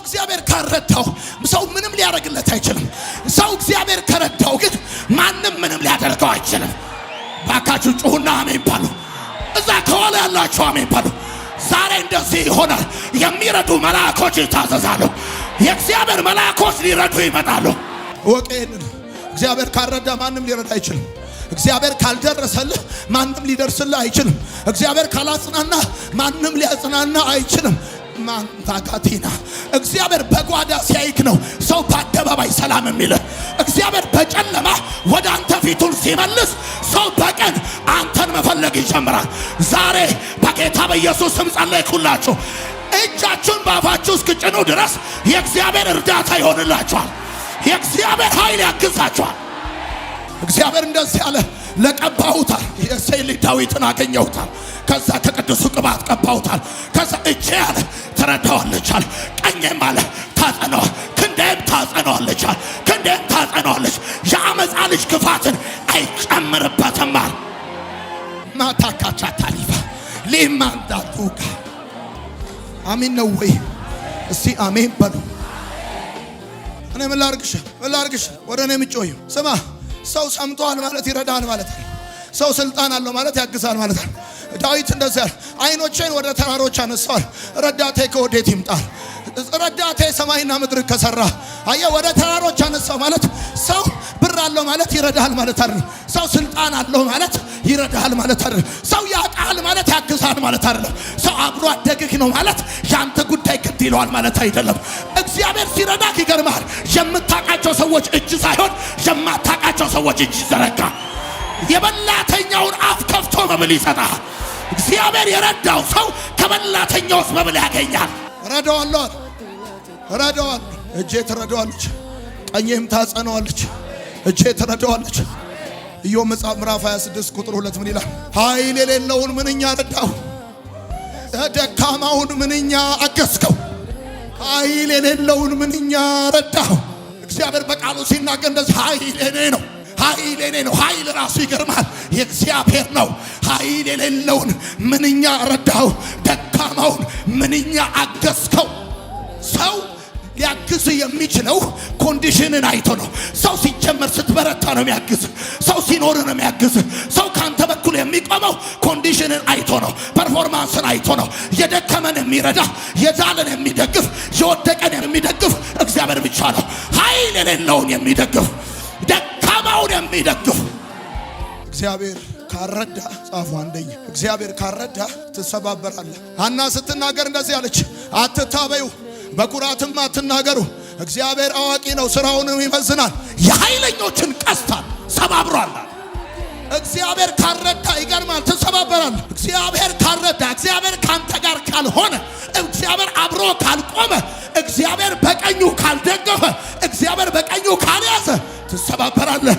እግዚአብሔር ካረዳው ሰው ምንም ሊያደርግለት አይችልም። ሰው እግዚአብሔር ከረዳው ግን ማንም ምንም ሊያደርገው አይችልም። ባካችሁ ጩሁና አሜን በሉ። እዛ ከኋላ ያላችሁ አሜን በሉ። ዛሬ እንደዚህ ይሆናል። የሚረዱ መላእክቶች ይታዘዛሉ። የእግዚአብሔር መላእክቶች ሊረዱ ይመጣሉ። ወቄን እግዚአብሔር ካረዳ ማንም ሊረዳ አይችልም። እግዚአብሔር ካልደረሰልህ ማንም ሊደርስልህ አይችልም። እግዚአብሔር ካላጽናና ማንም ሊያጽናና አይችልም። ማንታካቲና እግዚአብሔር በጓዳ ሲያይክ ነው ሰው በአደባባይ ሰላም የሚልህ። እግዚአብሔር በጨለማ ወደ አንተ ፊቱን ሲመልስ ሰው በቀን አንተን መፈለግ ይጀምራል። ዛሬ በጌታ በኢየሱስ ስም ጸለይኩላችሁ። እጃችሁን በአፋችሁ እስክጭኑ ድረስ የእግዚአብሔር እርዳታ ይሆንላችኋል። የእግዚአብሔር ኃይል ያግዛችኋል። እግዚአብሔር እንደዚህ ያለ ለቀባሁታል። የእሴይ ልጅ ዳዊትን አገኘሁታል። ከዛ ከቅዱሱ ቅባት ቀባሁታል። ከዛ እጄ አለ ትረዳዋለች አለ። ቀኜም አለ ታጸነዋል። ክንዴም ታጸነዋለች አለ። ክንዴም ታጸነዋለች። የአመፃ ልጅ ክፋትን አይጨምርበትም አለ። ማታካቻ ታሊፋ ሊማንዳቱጋ አሜን ነው ወይ? እስቲ አሜን በሉ። እኔ ምን ላርግሽ ወደ እኔ ምጮዩ ስማ። ሰው ሰምቷል ማለት ይረዳል ማለት ነው። ሰው ስልጣን አለው ማለት ያግዛል ማለት ነው። ዳዊት እንደዚያ አይኖቼን ወደ ተራሮች አነሳዋል። ረዳቴ ከወዴት ይምጣል? ረዳቴ ሰማይና ምድር ከሰራ። አየህ ወደ ተራሮች አነሳው ማለት ሰው ብር አለው ማለት ይረዳል ማለት አይደለም። ሰው ስልጣን አለው ማለት ይረዳል ማለት አይደለም። ሰው ያቃል ማለት ያግዛል ማለት አይደለም። ሰው አብሮ አደግህ ነው ማለት ያንተ ጉዳይ ግድ ይለዋል ማለት አይደለም። እግዚአብሔር ሲረዳክ ይገርማል። የምታውቃቸው ሰዎች እጅ ሳይሆን የማታውቃቸው ሰዎች እጅ ይዘረጋ። የበላተኛውን አፍ ከፍቶ መብል ይሰጣል። እግዚአብሔር የረዳው ሰው ከበላተኛውስ መብል ያገኛል። ረዳዋለሁ እጄ ትረዳዋለች፣ ቀኜም ታጸነዋለች። እጄ ትረዳዋለች። ኢዮብ መጽሐፍ ምዕራፍ 26 ቁጥር 2 ምን ይላል? ኃይል የሌለውን ምንኛ ረዳው፣ ደካማውን ምንኛ አገዝከው። ኃይል የሌለውን ምንኛ ረዳው። እግዚአብሔር በቃሉ ሲናገር እንደዚህ ኃይል የኔ ነው፣ ኃይል የኔ ነው። ኃይል ራሱ ይገርማል የእግዚአብሔር ነው። ኃይል የሌለውን ምንኛ ረዳው፣ ደካማውን ምንኛ አገዝከው። ሰው ሊያግዝ የሚችለው ኮንዲሽንን አይቶ ነው። ሰው ሲጀመር ስትበረታ ነው የሚያግዝ። ሰው ሲኖር ነው የሚያግዝ። ሰው ካንተ በኩል የሚቆመው ኮንዲሽንን አይቶ ነው፣ ፐርፎርማንስን አይቶ ነው። የደከመን የሚረዳ፣ የዛለን የሚደግፍ፣ የወደቀን የሚደግፍ እግዚአብሔር ብቻ ነው። ኃይል የሌለውን የሚደግፍ፣ ደካማውን የሚደግፍ እግዚአብሔር ካረዳ ጻፉ። አንደኛ እግዚአብሔር ካረዳ ትሰባበራለህ። ሐና ስትናገር እንደዚህ አለች፣ አትታበዩ በኩራትም አትናገሩ። እግዚአብሔር አዋቂ ነው፣ ስራውንም ይመዝናል። የኃይለኞችን ቀስታን ሰባብሯል። እግዚአብሔር ካረዳ ይገርማል፣ ትሰባበራል። እግዚአብሔር ካረዳ፣ እግዚአብሔር ካንተ ጋር ካልሆነ፣ እግዚአብሔር አብሮ ካልቆመ፣ እግዚአብሔር በቀኙ ካልደገፈ፣ እግዚአብሔር በቀኙ ካልያዘ ትሰባበራለህ።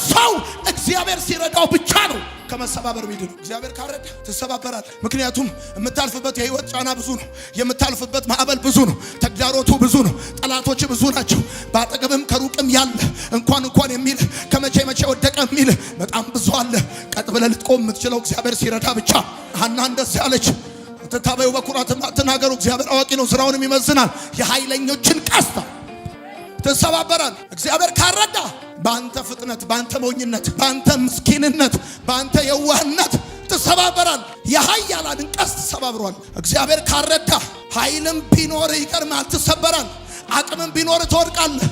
ሰው እግዚአብሔር ሲረዳው ብቻ ነው ከመሰባበር ሚድን። እግዚአብሔር ካረዳ ትሰባበራለህ። ምክንያቱም የምታልፍበት የህይወት ጫና ብዙ ነው። የምታልፍበት ማዕበል ብዙ ነው። ተግዳሮቱ ብዙ ነው። ጠላቶች ብዙ ናቸው። በአጠገብም ከሩቅም ያለ እንኳን የሚል ከመቼ ወደቀ የሚል በጣም ብዙ አለ። ቀጥ ብለህ ልትቆም የምትችለው እግዚአብሔር ሲረዳ ብቻ። ሐና እንደዚህ አለች፣ አትታበዩ በኩራትም አትናገሩ። እግዚአብሔር አዋቂ ነው፣ ስራውንም ይመዝናል። የኃይለኞችን ቀስታ ትሰባበራል። እግዚአብሔር ካረዳ በአንተ ፍጥነት፣ በአንተ ሞኝነት፣ በአንተ ምስኪንነት፣ በአንተ የዋህነት ትሰባበራል። የኃያላንን ቀስት ሰባብሯል። እግዚአብሔር ካረዳ ኃይልም ቢኖር ይቀርማል፣ ትሰበራል። አቅምም ቢኖር ትወድቃለህ።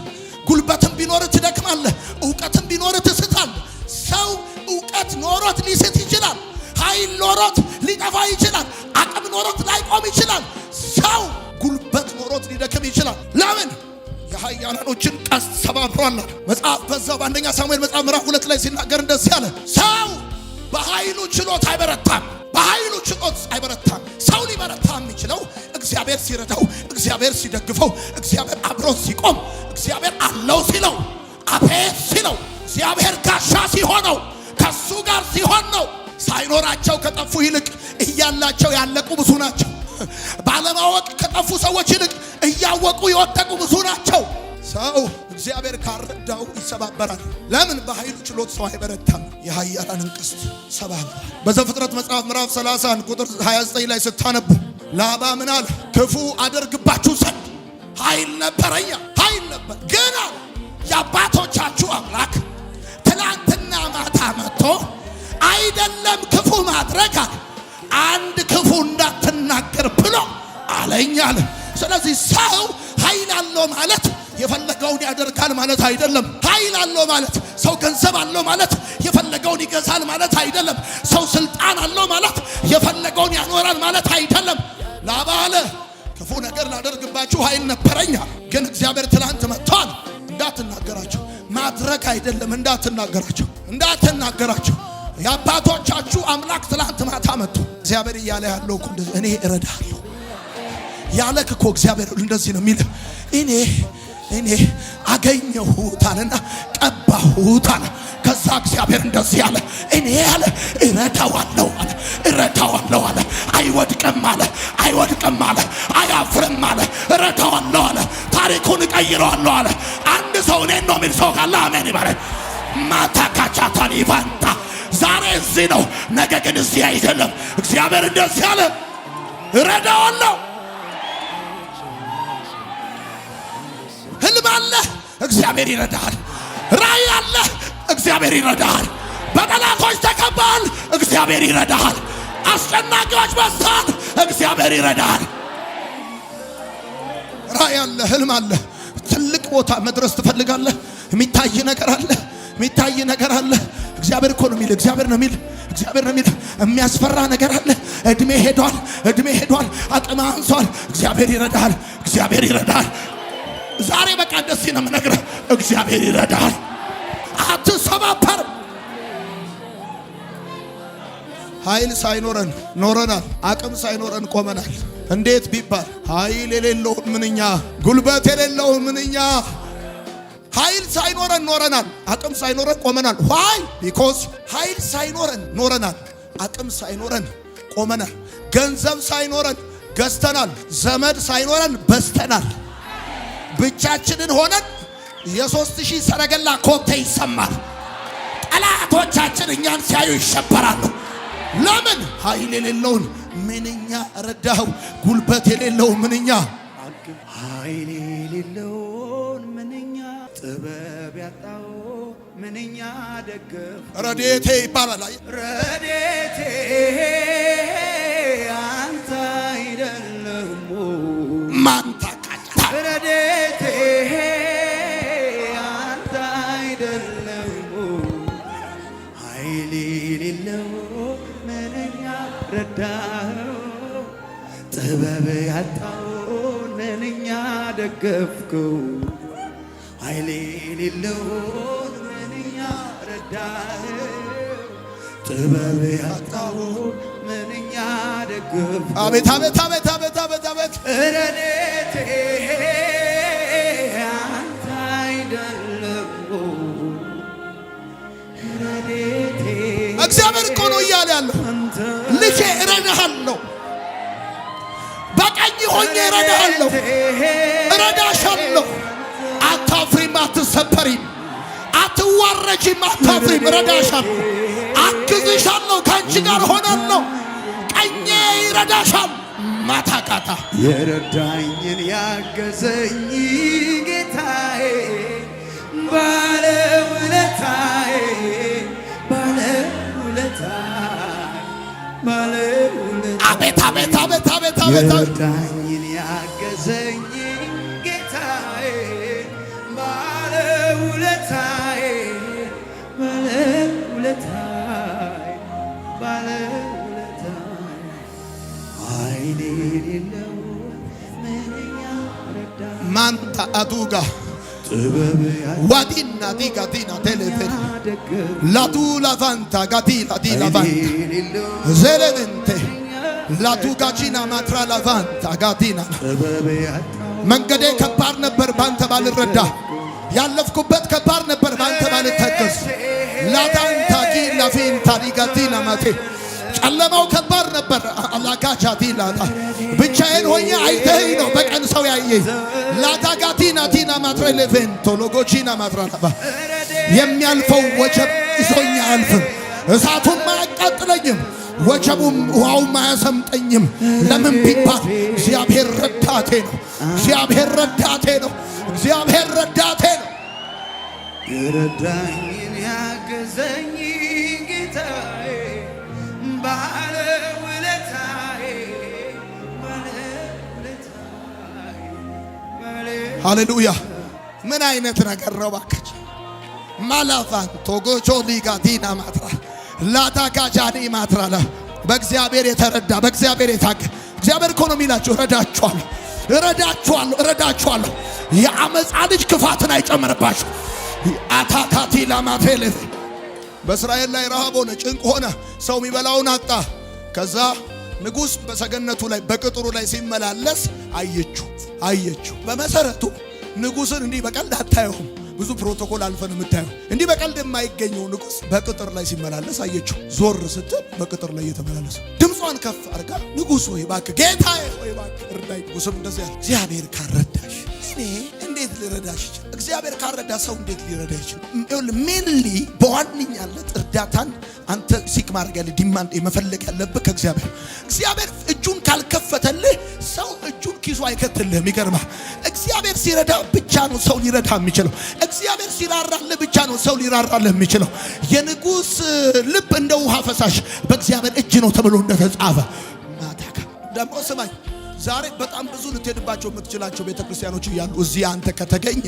ጉልበትም ቢኖር ትደክማለህ። እውቀትም ቢኖር ትስታለህ። ሰው እውቀት ኖሮት ሊስት ይችላል። ኃይል ኖሮት ሊጠፋ ይችላል። አቅም ኖሮት ላይቆም ይችላል። ሰው ጉልበት ኖሮት ሊደክም ይችላል። ለምን? የኃያላኖችን ቀስት ሰባብሯል። መጽሐፍ በዛው በአንደኛ ሳሙኤል መጽሐፍ ምዕራፍ 2 ላይ ሲናገር እንደዚህ አለ፣ ሰው በኃይሉ ችሎት አይበረታም። በኃይሉ ችሎት አይበረታም። ሰው ሊበረታ የሚችለው እግዚአብሔር ሲረዳው፣ እግዚአብሔር ሲደግፈው፣ እግዚአብሔር አብሮ ሲቆም፣ እግዚአብሔር አለው ሲለው፣ አቤት ሲለው፣ እግዚአብሔር ጋሻ ሲሆነው፣ ከሱ ጋር ሲሆን ነው። ሳይኖራቸው ከጠፉ ይልቅ እያላቸው ያለቁ ብዙ ናቸው። ባለማወቅ ከጠፉ ሰዎች ይልቅ እያወቁ የወደቁ ብዙ ናቸው። ሰው እግዚአብሔር ካረዳው ይሰባበራል። ለምን? በኃይሉ ችሎት ሰው አይበረታም። የኃያላንን ቀስት ሰባብሯል። በዘፍጥረት መጽሐፍ ምዕራፍ 31 ቁጥር 29 ላይ ስታነቡ ላባ ምን አለ? ክፉ አደርግባችሁ ዘንድ ኃይል ነበረኛ ኃይል ነበር። ግን የአባቶቻችሁ አምላክ ትናንትና ማታ መጥቶ አይደለም ክፉ ማድረግ አንድ ክፉ እንዳትናገር ብሎ አለኛል። ስለዚህ ሰው ኃይል አለው ማለት የፈለገውን ያደርጋል ማለት አይደለም። ኃይል አለው ማለት ሰው ገንዘብ አለው ማለት የፈለገውን ይገዛል ማለት አይደለም። ሰው ስልጣን አለው ማለት የፈለገውን ያኖራል ማለት አይደለም። ላባ አለ ክፉ ነገር ላደርግባችሁ ኃይል ነበረኛ፣ ግን እግዚአብሔር ትላንት መጥቷል እንዳትናገራቸው። ማድረግ አይደለም እንዳትናገራቸው። የአባቶቻችሁ አምላክ ትላንት ማታ መጥቶ እግዚአብሔር እያለ ያለው እኮ እኔ እረዳለሁ ያለክ እኮ እግዚአብሔር እንደዚህ ነው የሚል እኔ አገኘሁት አለና ቀባሁት አለ። ከዛ እግዚአብሔር እንደዚህ አለ እኔ ያለ እረዳዋለሁ አለ። አይወድቅም አለ አያፍርም አለ። እረዳዋለሁ አለ። ታሪኩን እቀይረዋለሁ አለ። አንድ ሰው እኔን ነው የሚል ሰው ካለ አሜን ይበል። ማታካቻታን ይፋንታ ዛሬ እዚህ ነው፣ ነገ ግን እዚህ አይደለም። እግዚአብሔር እንደዚህ አለ እረዳዋለሁ። ህልም አለ እግዚአብሔር ይረዳሃል። ራእይ አለ እግዚአብሔር ይረዳሃል። በጠላቶች ተከባል እግዚአብሔር ይረዳሃል። አስጨናቂዎች በዝተዋል እግዚአብሔር ይረዳሃል። ራእይ አለ፣ ህልም አለ። ትልቅ ቦታ መድረስ ትፈልጋለህ። የሚታይ ነገር አለ። እግዚአብሔር እኮ ነው የሚል እግዚአብሔር ነው የሚል የሚያስፈራ ነገር አለ። እድሜ ሄዷል፣ አቅም አንሷል። እግዚአብሔር ይረዳሃል። ዛሬ በቃ እንደዚህ ነው የምነግርህ፣ እግዚአብሔር ይረዳሃል። አትሰባበርም። ኃይል ሳይኖረን ኖረናል። አቅም ሳይኖረን ቆመናል። እንዴት ቢባል ኃይል የሌለው ምንኛ፣ ጉልበት የሌለው ምንኛ። ኃይል ሳይኖረን ኖረናል። አቅም ሳይኖረን ቆመናል። ዋይ ቢኮዝ ኃይል ሳይኖረን ኖረናል። አቅም ሳይኖረን ቆመናል። ገንዘብ ሳይኖረን ገዝተናል። ዘመድ ሳይኖረን በዝተናል። ብቻችንን ሆነን የ3000 ሰረገላ ኮቴ ይሰማል። ጠላቶቻችን እኛን ሲያዩ ይሸበራሉ። ለምን? ኃይል የሌለውን ምንኛ ረዳኸው። ጉልበት የሌለው ምንኛ፣ ኃይል የሌለውን ምንኛ፣ ጥበብ ያጣው ምንኛ ደገፍ። ረድኤቴ ይባላል። ረድኤቴ አንተ አይደለም ማንታ ረድኤቴ አንተ አይደለም። ኃይል የሌለው ምንኛ ረዳኸው፣ ጥበብ ያጣው ምንኛ ደገፍከው። ኃይል የሌለው ምንኛ ረዳኸው፣ ጥበብ ያጣው ምንኛ ደገፍከው። አቤት ረድኤቴ አንተ አይደለም። ረድኤቴ እግዚአብሔር እኮ ነው እያለ ያለው ልጄ እረዳሃለሁ፣ በቀኝ ሆኜ እረዳሃለሁ፣ እረዳሻለሁ። አታፍሪም፣ አትሰበሪም፣ አትዋረጂም፣ አታፍሪም። እረዳሻለሁ፣ አግዝሻለሁ፣ ከአንቺ ጋር ሆናለሁ። ቀኜ ይረዳሻል። ማታቃታ የረዳኝን ያገዘኝ ጌታዬ ባለውለታዬ አቤት የረዳኝን ያገዘኝ ጌታዬ ባለውለታዬ ኃይል የሌለው ምንኛ ረዳኸው። ማንታ አዱጋ ዋዲና ዲጋዲና ቴሌፌን ላዱ ላቫንታ ጋዲ ላዲ ላቫንታ ዘለብንቴ ላዱ ጋጂና ማትራ ላቫንታ ጋዲና። መንገዴ ከባድ ነበር ባንተ ባልረዳ፣ ያለፍኩበት ከባድ ነበር ባንተ ባልተገዝ። ላዳንታ ጊ ላፊንታ ዲጋዲና ማቴ ጨለማው ከባድ ነበር። አላጋጃቲ ላታ ብቻዬን ሆኜ አይተኸኝ ነው በቀን ሰው ያየኝ። ላታጋቲና ቲና ማትረ ለቬንቶ ሎጎቺና ማትራላባ የሚያልፈው ወጀብ ይዞኝ አያልፍም፣ እሳቱም አያቃጥለኝም። ወጀቡም ውሃውም አያሰምጠኝም። ለምን ቢባል እግዚአብሔር ረዳቴ ነው። እግዚአብሔር ረዳቴ ነው። እግዚአብሔር ረዳቴ ነው። የረዳኝን ያገዘኝ ጌታዬ ባለውለታዬ ሃሌሉያ። ምን አይነት ነገር ነው ባከች ማላፋን ቶጎቾ ሊጋዲና ማትራ ላዳጋጃኒ ማትራላ በእግዚአብሔር የተረዳ በእግዚአብሔር የታገ እግዚአብሔር እኮ ነው የሚላችሁ እረዳችኋለሁ፣ እረዳችኋለሁ፣ እረዳችኋለሁ። የአመፃ ልጅ ክፋትን አይጨምርባችሁ። አታካቲ ላማፌሌ በእስራኤል ላይ ረሃብ ሆነ፣ ጭንቅ ሆነ፣ ሰው የሚበላውን አጣ። ከዛ ንጉሥ በሰገነቱ ላይ በቅጥሩ ላይ ሲመላለስ አየችው። በመሰረቱ ንጉሥን እንዲህ በቀልድ አታየውም። ብዙ ፕሮቶኮል አልፈን የምታየው እንዲህ በቀልድ የማይገኘው ንጉሥ በቅጥር ላይ ሲመላለስ አየችው። ዞር ስትል በቅጥር ላይ እየተመላለሰ ድምጿን ከፍ አድርጋ ንጉሥ ሆይ እባክህ፣ ጌታዬ ሆይ እባክህ እርዳኝ። ንጉሥም እንደዚህ ያለ እግዚአብሔር ካረዳሽ እኔ እንዴት ሊረዳሽ ይችላል? እግዚአብሔር ካረዳ ሰው እንዴት ሊረዳ ይችላል? ሜንሊ በዋነኛነት እርዳታን አንተ ሲክ ማድረግ ያለ ዲማንድ መፈለግ ያለብህ ከእግዚአብሔር። እግዚአብሔር እጁን ካልከፈተልህ ሰው እጁን ኪሱ አይከትልህም። ይገርማል። እግዚአብሔር ሲረዳ ብቻ ነው ሰው ሊረዳ የሚችለው። እግዚአብሔር ሲራራልህ ብቻ ነው ሰው ሊራራልህ የሚችለው። የንጉሥ ልብ እንደ ውሃ ፈሳሽ በእግዚአብሔር እጅ ነው ተብሎ እንደተጻፈ ማታካ ደግሞ ስማኝ። ዛሬ በጣም ብዙ ልትሄድባቸው የምትችላቸው ቤተክርስቲያኖች እያሉ እዚህ አንተ ከተገኘ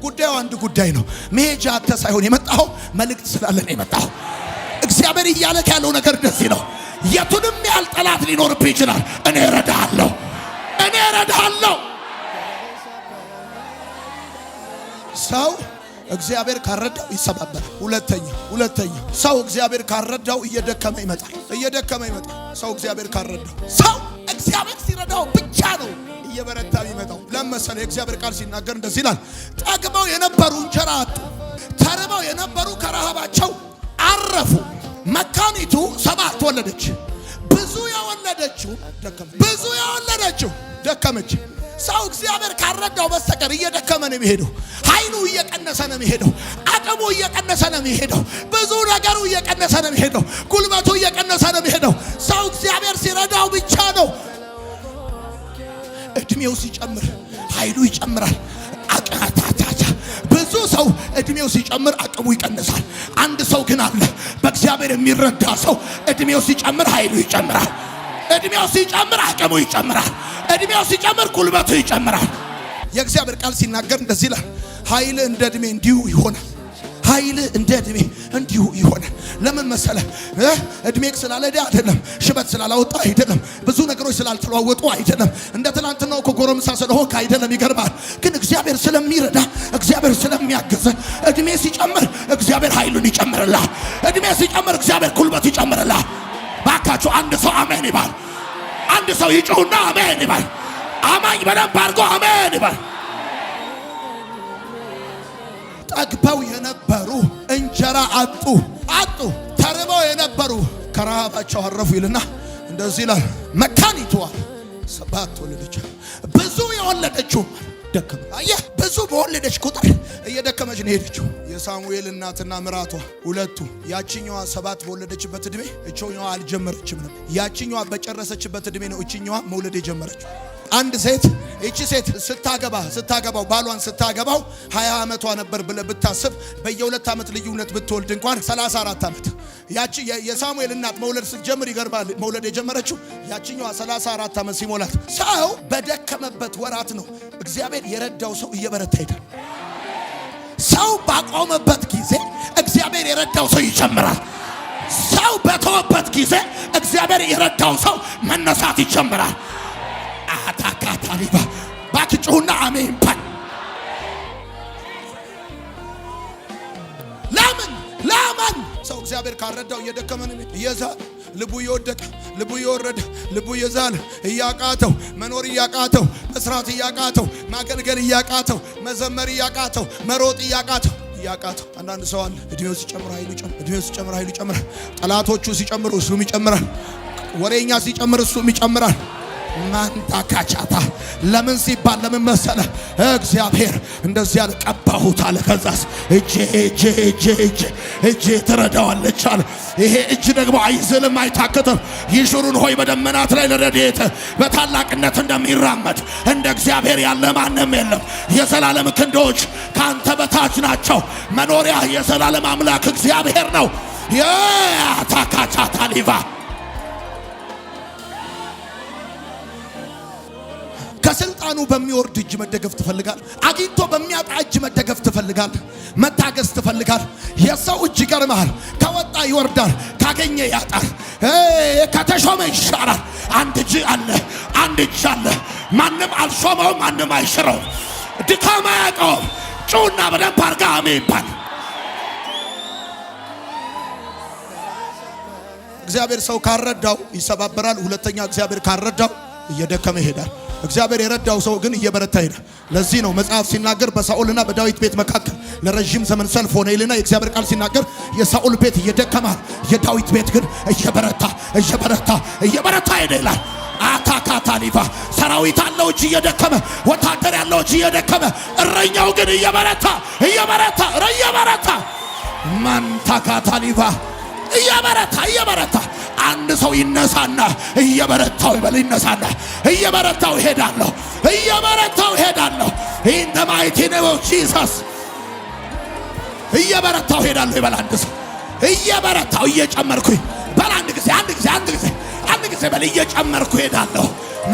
ጉዳዩ አንድ ጉዳይ ነው። መሄጃ አንተ ሳይሆን የመጣኸው መልእክት ስላለን የመጣኸው። እግዚአብሔር እያለክ ያለው ነገር እንደዚህ ነው። የቱንም ያህል ጠላት ሊኖርብህ ይችላል። እኔ እረዳሃለሁ፣ እኔ እረዳሃለሁ። ሰው እግዚአብሔር ካረዳው ይሰባበራል። ሁለተኛ ሰው እግዚአብሔር ካረዳው እየደከመ ይመጣል። ሰው እግዚአብሔር ካረዳው ሰው እግዚአብሔር ሲረዳው ብቻ ነው እየበረታ ይመጣው። ለምሳሌ የእግዚአብሔር ቃል ሲናገር እንደዚህ ይላል፣ ጠግበው የነበሩ እንጀራ አጡ፣ ተርበው የነበሩ ከረሃባቸው አረፉ። መካኒቱ 7 ወለደች፣ ብዙ የወለደችው ደከመች። ሰው እግዚአብሔር ካረዳው በስተቀር እየደከመ ነው የሚሄደው። ኃይሉ እየቀነሰ ነው የሚሄደው። አቅሙ እየቀነሰ ነው የሚሄደው። ብዙ ነገሩ እየቀነሰ ነው የሚሄደው። ጉልበቱ እየቀነሰ ነው የሚሄደው። ሰው እግዚአብሔር ሲረዳው ብቻ ነው። እድሜው ሲጨምር ኃይሉ ይጨምራል። አቃታታታ ብዙ ሰው እድሜው ሲጨምር አቅሙ ይቀንሳል። አንድ ሰው ግን አለ በእግዚአብሔር የሚረዳ ሰው እድሜው ሲጨምር ኃይሉ ይጨምራል። እድሜው ሲጨምር አቅሙ ይጨምራል። እድሜው ሲጨምር ጉልበቱ ይጨምራል። የእግዚአብሔር ቃል ሲናገር እንደዚህ ይላል፣ ኃይል እንደ እድሜ እንዲሁ ይሆናል። ኃይል እንደ እድሜ እንዲሁ ይሆናል። ለምን መሰለህ? እድሜክ ስላልሄደ አይደለም፣ ሽበት ስላላወጣ አይደለም፣ ብዙ ነገሮች ስላልተለዋወጡ አይደለም፣ እንደ ትናንትናው ጎረምሳ ስለሆንክ አይደለም። ይገርማል። ግን እግዚአብሔር ስለሚረዳ፣ እግዚአብሔር ስለሚያግዝ እድሜ ሲጨምር እግዚአብሔር ኃይሉን ይጨምርልሃል። እድሜ ሲጨምር እግዚአብሔር ጉልበት ይጨምርልሃል። ባካችሁ አንድ ሰው አሜን ይባል። አንድ ሰው ይጮህና አሜን ይባል። አማኝ በደንብ አድርጎ አሜን ይባል። ጠግበው የነበሩ እንጀራ አጡ። ተርበው የነበሩ ከረሃባቸው አረፉ ይልና እንደዚህ ይላል፣ መካኒቱ 7 ወለደች፣ ብዙ የወለደችው ደከመ። አየህ፣ ብዙ በወለደች ቁጥር እየደከመች ነው ሄደችው። የሳሙኤል እናትና ምራቷ ሁለቱ፣ ያቺኛዋ 7 በወለደችበት እድሜ እቺኛዋ አልጀመረችም ነበር። ያቺኛዋ በጨረሰችበት እድሜ ነው እቺኛዋ መውለድ የጀመረችው። አንድ ሴት እቺ ሴት ስታገባው ባሏን ስታገባው 20 ዓመቷ ነበር ብለህ ብታስብ በየ2 ዓመት ልዩነት ብትወልድ እንኳን 34 ዓመት። ያቺ የሳሙኤል እናት መውለድ ስትጀምር ይገርባል። መውለድ የጀመረችው ያቺኛዋ 34 ዓመት ሲሞላት። ሰው በደከመበት ወራት ነው እግዚአብሔር የረዳው ሰው እየበረታ ሄደ። ሰው ባቆመበት ጊዜ እግዚአብሔር የረዳው ሰው ይጨምራል። ሰው በተወበት ጊዜ እግዚአብሔር የረዳው ሰው መነሳት ይጨምራል። አታካታሊባ ባክጩና አሜን ባል። ለምን ሰው እግዚአብሔር ካረዳው እየደከመ ነው እየዛለ ልቡ እየወደቀ ልቡ እየወረደ ልቡ እየዛለ እያቃተው መኖር እያቃተው መስራት እያቃተው ማገልገል እያቃተው መዘመር እያቃተው መሮጥ እያቃተው አንዳንድ ሰው አለ እድሜው ሲጨምር ኃይሉ ይጨምራል። ጠላቶቹ ሲጨምሩ እሱም ይጨምራል። ወሬኛ ሲጨምር እሱም ይጨምራል። ማንታካቻታ ለምን ሲባል ለምን መሰለ? እግዚአብሔር እንደዚህ ያለ ቀባሁት አለ። ከዛስ እጄ ትረዳዋለች አለ። ይሄ እጅ ደግሞ አይዝልም አይታክትም። ይሹሩን ሆይ በደመናት ላይ ለረድኤት በታላቅነት እንደሚራመድ እንደ እግዚአብሔር ያለ ማንም የለም። የዘላለም ክንዶች ካንተ በታች ናቸው። መኖሪያ የዘላለም አምላክ እግዚአብሔር ነው። ያታካቻታ ሊቫ ከስልጣኑ በሚወርድ እጅ መደገፍ ትፈልጋል። አግኝቶ በሚያጣ እጅ መደገፍ ትፈልጋል። መታገስ ትፈልጋል። የሰው እጅ ይገርማል። ከወጣ ይወርዳል፣ ካገኘ ያጣል፣ ከተሾመ ይሻራል። አንድ እጅ አለ፣ አንድ እጅ አለ። ማንም አልሾመውም፣ ማንም አይሽረውም። ድካማ ያቀውም ጩና በደንብ አርጋ አሜን ይባል። እግዚአብሔር ሰው ካረዳው ይሰባበራል። ሁለተኛ እግዚአብሔር ካረዳው እየደከመ ይሄዳል። እግዚአብሔር የረዳው ሰው ግን እየበረታ ይሄዳል። ለዚህ ነው መጽሐፍ ሲናገር በሳኦልና በዳዊት ቤት መካከል ለረጅም ዘመን ሰልፍ ሆነ ይልና የእግዚአብሔር ቃል ሲናገር የሳኦል ቤት እየደከማል፣ የዳዊት ቤት ግን እየበረታ ሄደ ይላል። አታካታሊቫ ሰራዊት አለው እጅ እየደከመ፣ ወታደር ያለው እጅ እየደከመ፣ እረኛው ግን እየበረታ ማንታካታሊቫ እየበረታ አንድ ሰው ይነሳና እየበረታው ይበል። ይነሳና እየበረታው ሄዳለሁ in the mighty name of Jesus እየበረታው ሄዳለሁ ይበል። አንድ ሰው እየበረታው እየጨመርኩኝ በል። አንድ ጊዜ በል። እየጨመርኩ ሄዳለሁ።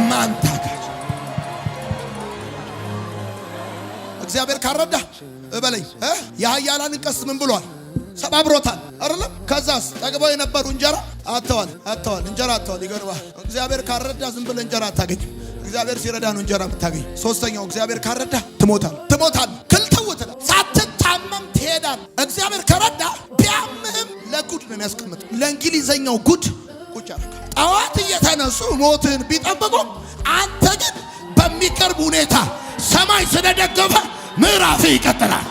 ማንታካ እግዚአብሔር ካረዳ እበለኝ። የኃያላንን ቀስት ምን ብሏል? ሰባብሮታል አይደለም? ከዛስ ጠግበው የነበሩ እንጀራ አጥተዋል። እንጀራ አጥተዋል። ይገርባል። እግዚአብሔር ካረዳ ዝም ብለህ እንጀራ አታገኝም። እግዚአብሔር ሲረዳ ነው እንጀራ የምታገኝ። ሶስተኛው እግዚአብሔር ካረዳ ትሞታል። ክልተውት ሳትታመም ትሄዳል። እግዚአብሔር ከረዳ ቢያምህም ለጉድ ነው የሚያስቀምጥ። ለእንግሊዘኛው ጉድ ቁጭ ያደርጋል። ጠዋት እየተነሱ ሞትን ቢጠብቁ አንተ ግን በሚቀርብ ሁኔታ ሰማይ ስለደገፈ ምዕራፍ ይቀጥላል።